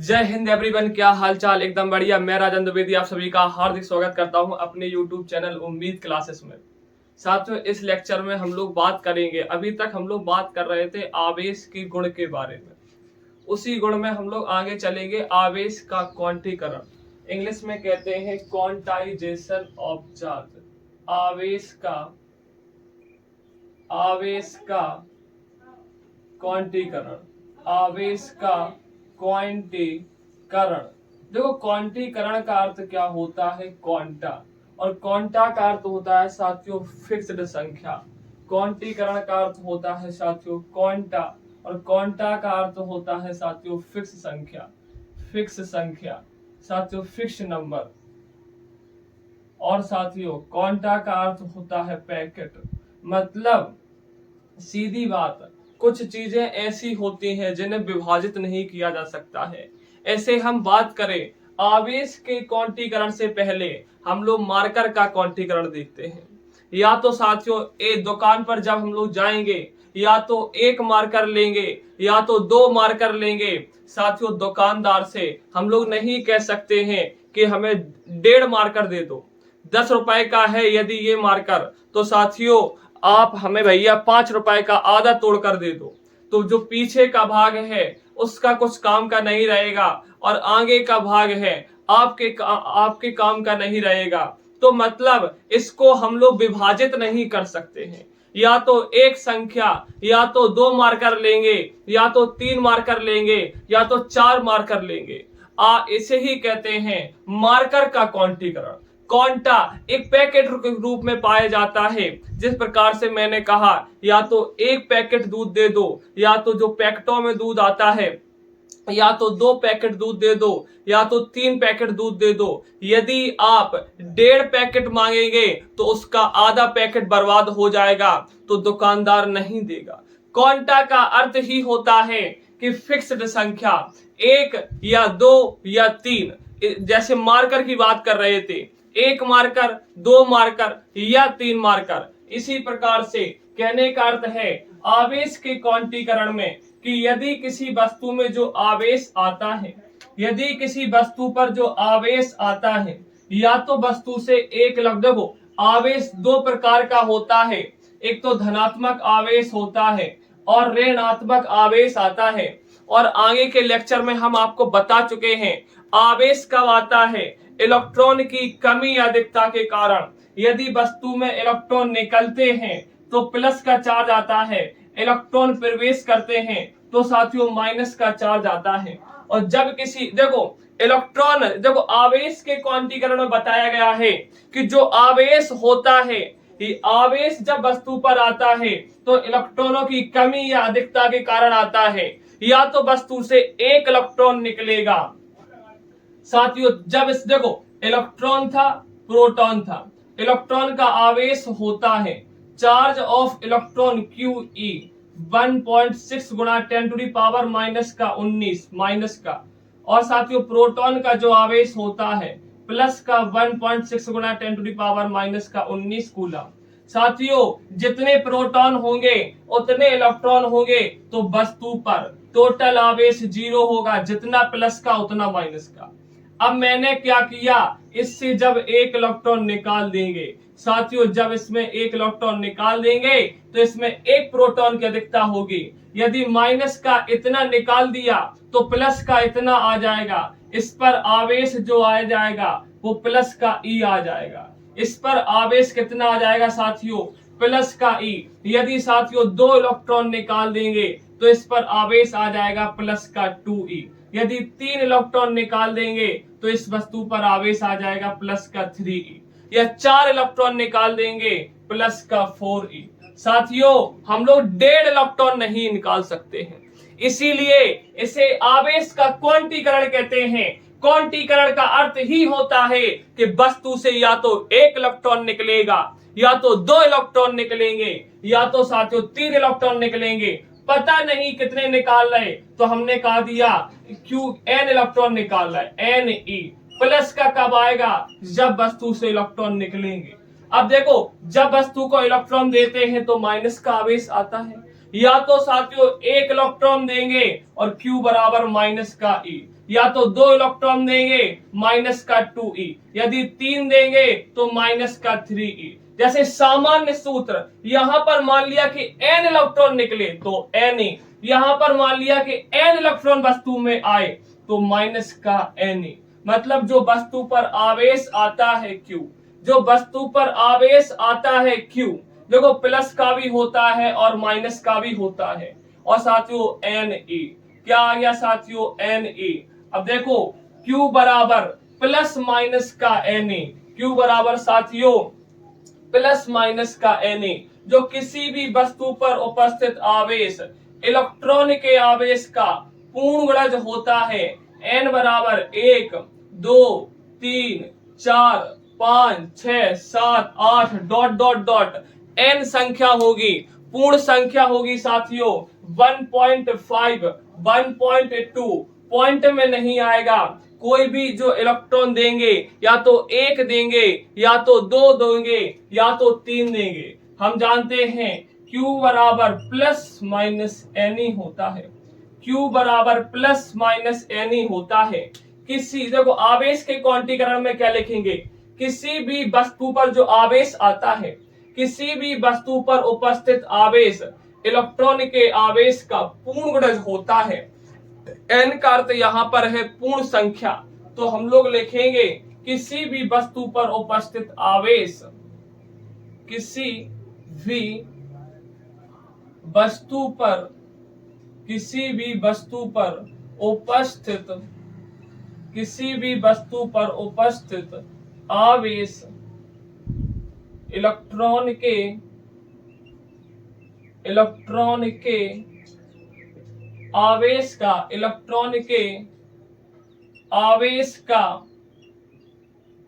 जय हिंद एवरीवन, क्या हाल चाल। एकदम बढ़िया। मैं राजेंद्र द्विवेदी आप सभी का हार्दिक स्वागत करता हूं अपने YouTube चैनल उम्मीद क्लासेस में। साथियों, इस लेक्चर में हम लोग बात करेंगे, अभी तक हम लोग बात कर रहे थे आवेश के गुण के बारे में। उसी गुण में हम लोग आगे चलेंगे, आवेश का क्वांटीकरण। इंग्लिश में कहते हैं क्वांटाइजेशन ऑफ चार्ज। आवेश का क्वांटीकरण। आवेश का क्वांटीकरण। देखो, क्वांटीकरण का अर्थ क्या होता है? क्वांटा। और क्वांटा का अर्थ होता है साथियों फिक्स्ड संख्या। क्वांटीकरण का अर्थ होता है साथियों क्वांटा, और क्वांटा का अर्थ होता है साथियों फिक्स संख्या। फिक्स संख्या साथियों फिक्स नंबर। और साथियों क्वांटा का अर्थ होता है पैकेट। मतलब सीधी बात, कुछ चीजें ऐसी होती हैं जिन्हें विभाजित नहीं किया जा सकता है। ऐसे हम बात करें आवेश के क्वांटीकरण से पहले हम लोग मार्कर का क्वांटीकरण देखते हैं। या तो साथियों एक दुकान पर जब हम लोग जाएंगे, या तो एक मार्कर लेंगे या तो दो मार्कर लेंगे। साथियों दुकानदार से हम लोग नहीं कह सकते हैं कि हमें 1.5 मार्कर दे दो। 10 रुपए का है यदि ये मार्कर, तो साथियों आप हमें भैया 5 रुपए का आधा तोड़कर दे दो। तो जो पीछे का भाग है उसका कुछ काम का नहीं रहेगा, और आगे का भाग है आपके काम का नहीं रहेगा। तो मतलब इसको हम लोग विभाजित नहीं कर सकते हैं। या तो एक संख्या, या तो 2 मार्कर लेंगे, या तो 3 मार्कर लेंगे, या तो 4 मार्कर लेंगे। इसे ही कहते हैं मार्कर का क्वांटीकरण। क्वांटा एक पैकेट के रूप में पाया जाता है। जिस प्रकार से मैंने कहा, या तो एक पैकेट दूध दे दो, या तो जो पैकेटों में दूध आता है, या तो 2 पैकेट दूध दे दो, या तो 3 पैकेट दूध दे दो। यदि आप 1.5 पैकेट मांगेंगे तो उसका आधा पैकेट बर्बाद हो जाएगा, तो दुकानदार नहीं देगा। क्वांटा का अर्थ ही होता है कि फिक्स्ड संख्या, 1 या 2 या 3। जैसे मार्कर की बात कर रहे थे, 1 मार्कर, 2 मार्कर या 3 मार्कर। इसी प्रकार से कहने का अर्थ है आवेश के क्वांटीकरण में कि यदि किसी वस्तु में जो आवेश आता है, यदि किसी वस्तु पर जो आवेश आता है, या तो वस्तु से एक लगभग आवेश 2 प्रकार का होता है। एक तो धनात्मक आवेश होता है और ऋणात्मक आवेश आता है। और आगे के लेक्चर में हम आपको बता चुके हैं आवेश कब आता है। इलेक्ट्रॉन की कमी या अधिकता के कारण। यदि वस्तु में इलेक्ट्रॉन निकलते हैं तो प्लस का चार्ज आता है, इलेक्ट्रॉन प्रवेश करते हैं तो साथियों माइनस का चार्ज आता है। और जब किसी देखो आवेश के क्वांटीकरण में बताया गया है कि जो आवेश होता है, ये आवेश जब वस्तु पर आता है तो इलेक्ट्रॉनों की कमी या अधिकता के कारण आता है। या तो वस्तु से एक इलेक्ट्रॉन निकलेगा साथियों, जब देखो इलेक्ट्रॉन था, प्रोटॉन था। इलेक्ट्रॉन का आवेश होता है चार्ज ऑफ इलेक्ट्रॉन QE 1.6 गुणा 10⁻⁻⁻⁰ माइनस का। और साथियों प्रोटॉन का जो आवेश होता है प्लस का 1.6 गुणा 10⁻⁻⁻�19 कूलम। साथियों जितने प्रोटॉन होंगे उतने इलेक्ट्रॉन होंगे, तो वस्तु पर टोटल आवेश 0 होगा, जितना प्लस का उतना माइनस का। अब मैंने क्या किया, इससे जब एक इलेक्ट्रॉन निकाल देंगे साथियों, जब इसमें एक इलेक्ट्रॉन निकाल देंगे तो इसमें एक प्रोटॉन की अधिकता होगी। यदि माइनस का इतना निकाल दिया तो प्लस का इतना आ जाएगा। इस पर आवेश जो आ जाएगा वो प्लस का E आ जाएगा। इस पर आवेश कितना आ जाएगा साथियों? प्लस का E। यदि साथियों 2 इलेक्ट्रॉन निकाल देंगे तो इस पर आवेश आ जाएगा प्लस का 2E। यदि 3 इलेक्ट्रॉन निकाल देंगे तो इस वस्तु पर आवेश आ जाएगा प्लस का 3E। या 4 इलेक्ट्रॉन निकाल देंगे प्लस का 4E। साथियों हम लोग 1.5 इलेक्ट्रॉन नहीं निकाल सकते हैं, इसीलिए इसे आवेश का क्वांटीकरण कहते हैं। क्वांटीकरण का अर्थ ही होता है कि वस्तु से या तो एक इलेक्ट्रॉन निकलेगा, या तो 2 इलेक्ट्रॉन निकलेंगे, या तो साथियों 3 इलेक्ट्रॉन निकलेंगे। पता नहीं कितने निकाल रहे, तो हमने कहा दिया N इलेक्ट्रॉन निकाल रहा है, Ne। प्लस का कब आएगा? जब वस्तु से इलेक्ट्रॉन निकलेंगे। अब देखो जब वस्तु को इलेक्ट्रॉन देते हैं तो माइनस का आवेश आता है, या तो साथियों एक इलेक्ट्रॉन देंगे और Q बराबर माइनस का E। या तो 2 इलेक्ट्रॉन देंगे माइनस का 2e, यदि 3 देंगे तो माइनस का 3e। जैसे सामान्य सूत्र, यहां पर मान लिया कि n इलेक्ट्रॉन निकले तो Na, यहां पर मान लिया कि n इलेक्ट्रॉन वस्तु में आए तो माइनस का Na। मतलब जो वस्तु पर आवेश आता है Q, जो वस्तु पर आवेश आता है Q, देखो प्लस का भी होता है और माइनस का भी होता है। और साथियों Na क्या आ गया साथियों, Na। अब देखो Q बराबर प्लस माइनस का Na, Q बराबर साथियों प्लस माइनस का Na, जो किसी भी वस्तु पर उपस्थित आवेश इलेक्ट्रॉन के आवेश का पूर्ण गुणज होता है। n बराबर 1, 2, 3, 4, 5, 6, 7, 8 डॉट डॉट डॉट n संख्या होगी, पूर्ण संख्या होगी साथियों 1.5, 1.2, पॉइंट में नहीं आएगा। कोई भी जो इलेक्ट्रॉन देंगे या तो 1 देंगे या तो 2 देंगे या तो 3 देंगे। हम जानते हैं Q बराबर प्लस माइनस Na होता है, Q बराबर प्लस माइनस Na होता है। किसी देखो आवेश के क्वांटीकरण में क्या लिखेंगे, किसी भी वस्तु पर जो आवेश आता है, किसी भी वस्तु पर उपस्थित आवेश इलेक्ट्रॉन के आवेश का पूर्ण गुणज होता है। n का अर्थ यहाँ पर है पूर्ण संख्या, तो हम लोग लिखेंगे किसी भी वस्तु पर उपस्थित आवेश, किसी भी वस्तु पर, किसी भी वस्तु पर उपस्थित, किसी भी वस्तु पर उपस्थित आवेश इलेक्ट्रॉन के, इलेक्ट्रॉन के आवेश का, इलेक्ट्रॉन के आवेश का,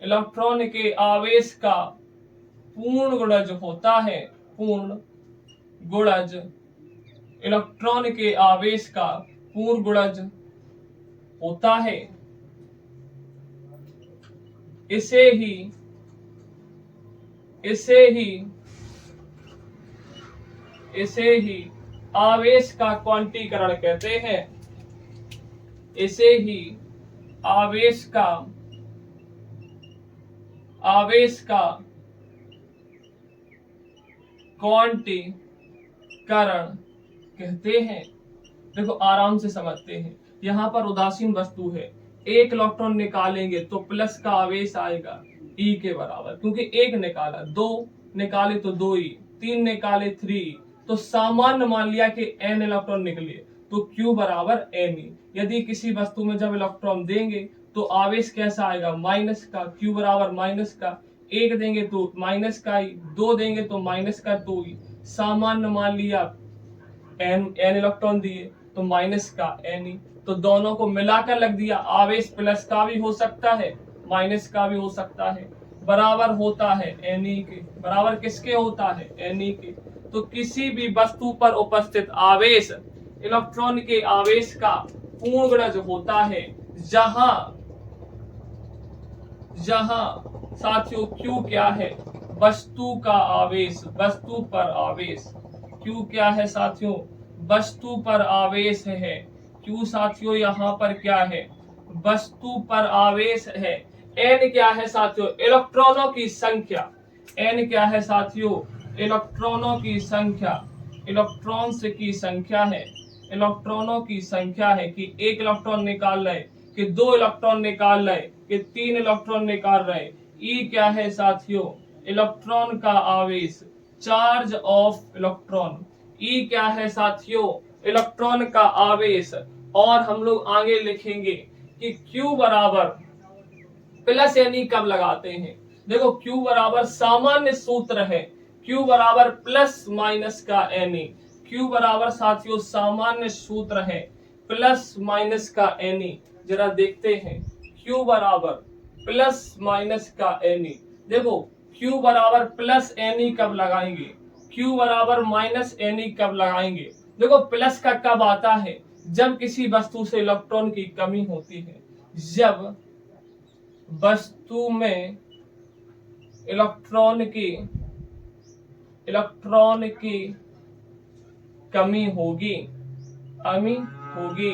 इलेक्ट्रॉन के आवेश का पूर्ण गुणज होता है, पूर्ण गुणज, इलेक्ट्रॉन के आवेश का पूर्ण गुणज होता है। इसे ही, इसे ही, इसे ही आवेश का क्वांटीकरण कहते हैं। इसे ही आवेश का, आवेश का क्वांटीकरण कहते हैं। देखो आराम से समझते हैं, यहाँ पर उदासीन वस्तु है, 1 इलेक्ट्रॉन निकालेंगे तो प्लस का आवेश आएगा E के बराबर, क्योंकि 1 निकाला, 2 निकाले तो 2E, 3 निकाले 3E, तो सामान्य मान लिया कि n इलेक्ट्रॉन निकले तो Q बराबर Ne। यदि किसी वस्तु में जब इलेक्ट्रॉन देंगे तो आवेश कैसा आएगा, माइनस का, Q बराबर माइनस का, 1 देंगे तो माइनस का ही, 2 देंगे तो माइनस का 2ही। सामान्य मान लिया n इलेक्ट्रॉन दिए तो माइनस का Ne, तो दोनों को मिलाकर लग दिया। आवेश प्लस का भी हो सकता है, माइनस का भी हो सकता है, बराबर होता है Ne के, बराबर किसके होता है, Ne के। तो किसी भी वस्तु पर उपस्थित आवेश इलेक्ट्रॉन के आवेश का पूर्ण गुणज होता है, जहां, जहां साथियों Q क्या है, वस्तु का आवेश, वस्तु पर आवेश। Q क्या है साथियों, वस्तु पर आवेश है। Q साथियों यहाँ पर क्या है, वस्तु पर आवेश है। N क्या है साथियों, इलेक्ट्रॉनों की संख्या। N क्या है साथियों, इलेक्ट्रॉनों की संख्या, इलेक्ट्रॉन्स की संख्या है, इलेक्ट्रॉनों की संख्या है कि 1 इलेक्ट्रॉन निकाल रहे, कि 2 इलेक्ट्रॉन निकाल रहे, कि 3 इलेक्ट्रॉन निकाल रहे। E क्या है साथियों, इलेक्ट्रॉन का आवेश, चार्ज ऑफ इलेक्ट्रॉन। E क्या है साथियों, इलेक्ट्रॉन का आवेश। और हम लोग आगे लिखेंगे कि Q बराबर प्लस यानी कब लगाते हैं, देखो Q बराबर सामान्य सूत्र है, Q बराबर प्लस माइनस का Na। Q बराबर साथियों सामान्य सूत्र है, प्लस माइनस का Na। जरा देखते हैं Q बराबर प्लस माइनस का Na। देखो Q बराबर प्लस Na कब लगाएंगे, Q बराबर माइनस Na कब लगाएंगे। देखो प्लस का कब आता है, जब किसी वस्तु से इलेक्ट्रॉन की कमी होती है, जब वस्तु में इलेक्ट्रॉन की, इलेक्ट्रॉन की कमी होगी, कमी होगी,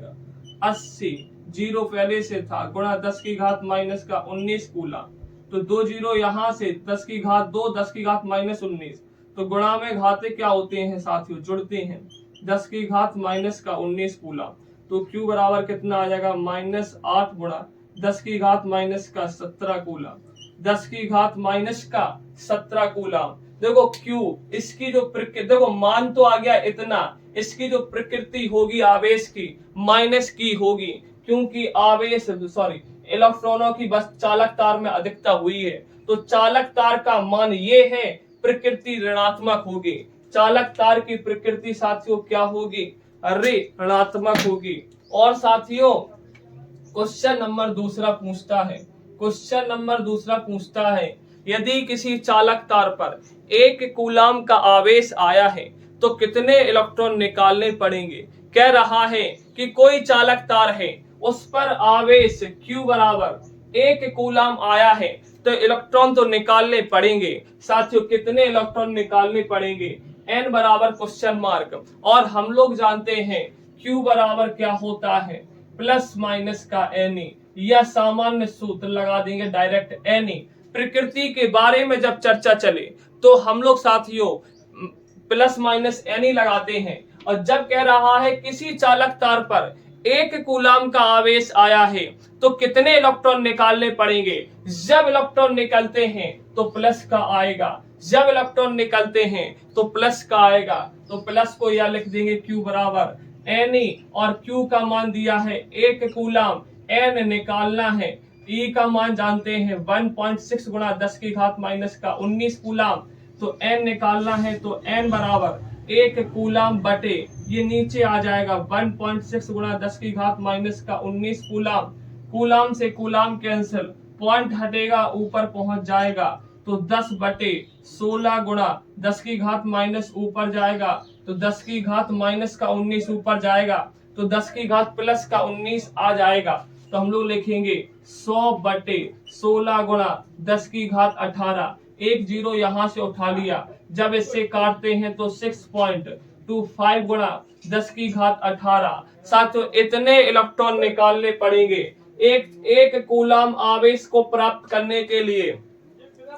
जाएगा 80, जीरो पहले से था, गुणा 10 की घात माइनस का 19 कूलम। तो 2 जीरो यहाँ से 10 की घात 2, 10 की घात माइनस 19, तो गुणा में घाते क्या होते हैं साथियों, जुड़ते हैं। 10 की घात माइनस का 19 कूलम। तो Q बराबर कितना आ जाएगा, -8 गुणा 10 की घात माइनस का 17 कूलम। 10 की घात माइनस का 17 कूलम। देखो Q, इसकी जो देखो मान तो आ गया इतना, इसकी जो प्रकृति होगी आवेश की माइनस की होगी, क्योंकि आवेश सॉरी इलेक्ट्रॉनों की बस चालक तार में अधिकता हुई है। तो चालक तार का मान ये है, प्रकृति ऋणात्मक होगी। चालक तार की प्रकृति साथियों क्या होगी, अरे ऋणात्मक होगी। और साथियों क्वेश्चन नंबर दूसरा पूछता है, क्वेश्चन नंबर दूसरा पूछता है, यदि किसी चालक तार पर 1 कूलम का आवेश आया है तो कितने इलेक्ट्रॉन निकालने पड़ेंगे। कह रहा है कि कोई चालक तार है, उस पर आवेश Q बराबर 1 कूलम आया है, तो इलेक्ट्रॉन तो निकालने पड़ेंगे। साथियों कितने इलेक्ट्रॉन निकालने पड़ेंगे, N बराबर क्वेश्चन मार्क। और हम लोग जानते हैं Q बराबर क्या होता है, प्लस माइनस का Ne, या सामान्य सूत्र लगा देंगे डायरेक्ट Ne। प्रकृति के बारे में जब चर्चा चले तो हम लोग साथियों प्लस माइनस Ne लगाते हैं। और जब कह रहा है किसी चालक तार पर 1 कूलम का आवेश आया है तो कितने इलेक्ट्रॉन निकालने पड़ेंगे। जब इलेक्ट्रॉन निकलते हैं तो प्लस का आएगा, जब इलेक्ट्रॉन निकलते हैं तो प्लस का आएगा। तो प्लस को यह लिख देंगे Q बराबर Ne, और Q का मान दिया है 1 कूलम, N निकालना है, E का मान जानते हैं 1.6 गुणा 10 की घात माइनस का 19 कूलम। तो N निकालना है तो N बराबर 1 कूलम बटे ये नीचे आ जाएगा 1.6 गुणा 10 की घात माइनस का 19 कूलम। कूलम से कूलम कैंसिल, पॉइंट हटेगा ऊपर पहुंच जाएगा, तो 10 बटे 16 गुणा 10 की घात माइनस ऊपर जाएगा, तो 10 की घात माइनस का 19 ऊपर जाएगा, तो 10 की घात प्लस का 19 आ जाएगा। तो हम लोग लिखेंगे 100 बटे 16 गुणा 10 की घात 18, एक जीरो यहां से उठा लिया, जब इससे काटते हैं तो 6.25 गुणा 10 की घात 18। साथियों इतने इलेक्ट्रॉन निकालने पड़ेंगे एक कूलम आवेश को प्राप्त करने के लिए,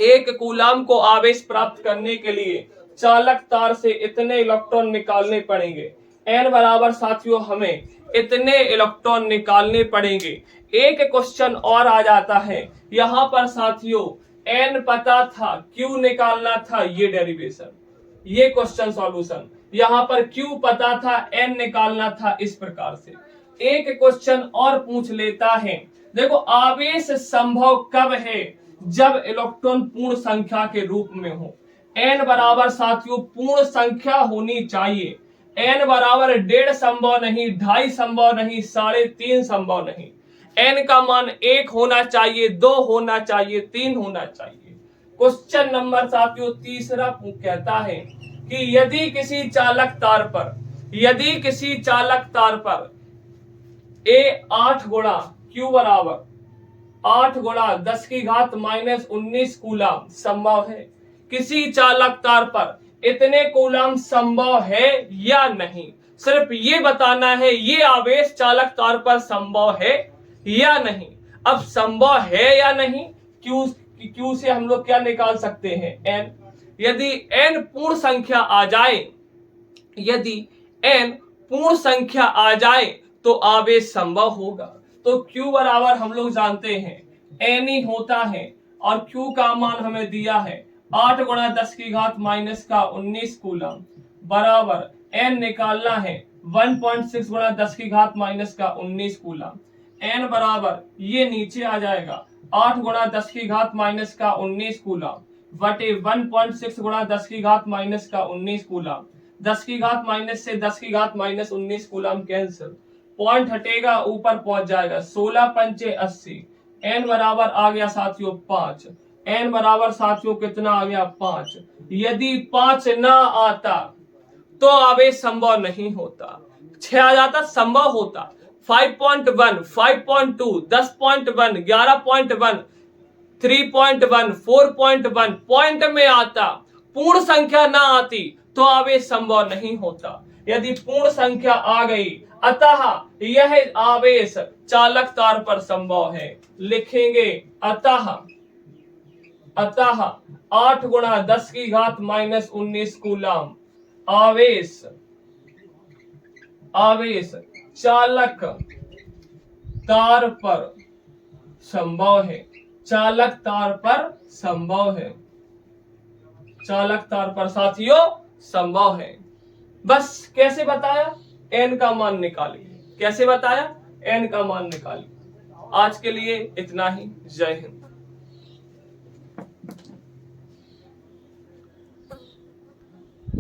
1 कूलम को आवेश प्राप्त करने के लिए चालक तार से इतने इलेक्ट्रॉन निकालने पड़ेंगे। N बराबर साथियों हमें इतने इलेक्ट्रॉन निकालने पड़ेंगे। एक क्वेश्चन और आ जाता है यहाँ पर साथियों, N पता था, Q निकालना था, ये डेरिवेशन, ये क्वेश्चन सॉल्यूशन। यहाँ पर Q पता था, N निकालना था। इस प्रकार से एक क्वेश्चन और पूछ लेता है। देखो, आवेश संभव कब है? जब इलेक्ट्रॉन पूर्ण संख्या के रूप में हो। N बराबर साथियों पूर्ण संख्या होनी चाहिए। N बराबर 1.5 संभव नहीं, 2.5 संभव नहीं, 3.5 संभव नहीं। N का मान 1 होना चाहिए, 2 होना चाहिए, 3 होना चाहिए। क्वेश्चन नंबर साथियों तीसरा कहता है कि यदि किसी चालक तार पर A 8 गुणा Q बराबर 8 गुणा 10 की घात -19 कूलम संभव है। किसी चालक तार पर इतने कूलम संभव है या नहीं, सिर्फ ये बताना है। ये आवेश चालक तार पर संभव है या नहीं। अब संभव है या नहीं, Q से हम लोग क्या निकाल सकते हैं? N। यदि N पूर्ण संख्या आ जाए तो आवेश संभव होगा। तो Q बराबर हम लोग जानते हैं N ही होता है, और Q का मान हमें दिया है 8 गुणा 10 की घात -19 कूलम बराबर N निकालना है 1.6 गुणा 10 की घात -19 कूलम। N बराबर ये नीचे आ जाएगा 8 गुणा 10 की घात -19 कूलम बटे 1.6 गुणा 10 की घात -19 कूलम। 10 की घात माइनस से 10 की घात -19 कूलम कैंसिल, पॉइंट हटेगा, ऊपर पहुंच जाएगा। 16 पंचे 80। N बराबर आ गया साथियों 5। N बराबर साथियों कितना आ गया? 5। यदि 5 ना आता तो आवेश संभव नहीं होता। 6 आ जाता संभव होता। 5.1, 5.2, 10.1, 11.1, 3.1, 4.1 पॉइंट में आता। पूर्ण संख्या ना आती तो आवेश संभव नहीं होता। यदि पूर्ण संख्या आ गई, अतः यह आवेश चालक तार पर संभव है। लिखेंगे अतः 8 गुणा 10 की घात -19 कूलम आवेश चालक तार पर संभव है। चालक तार पर साथियों संभव है। बस कैसे बताया? N का मान निकालिए। कैसे बताया? N का मान निकालिए। आज के लिए इतना ही। जय हिंद।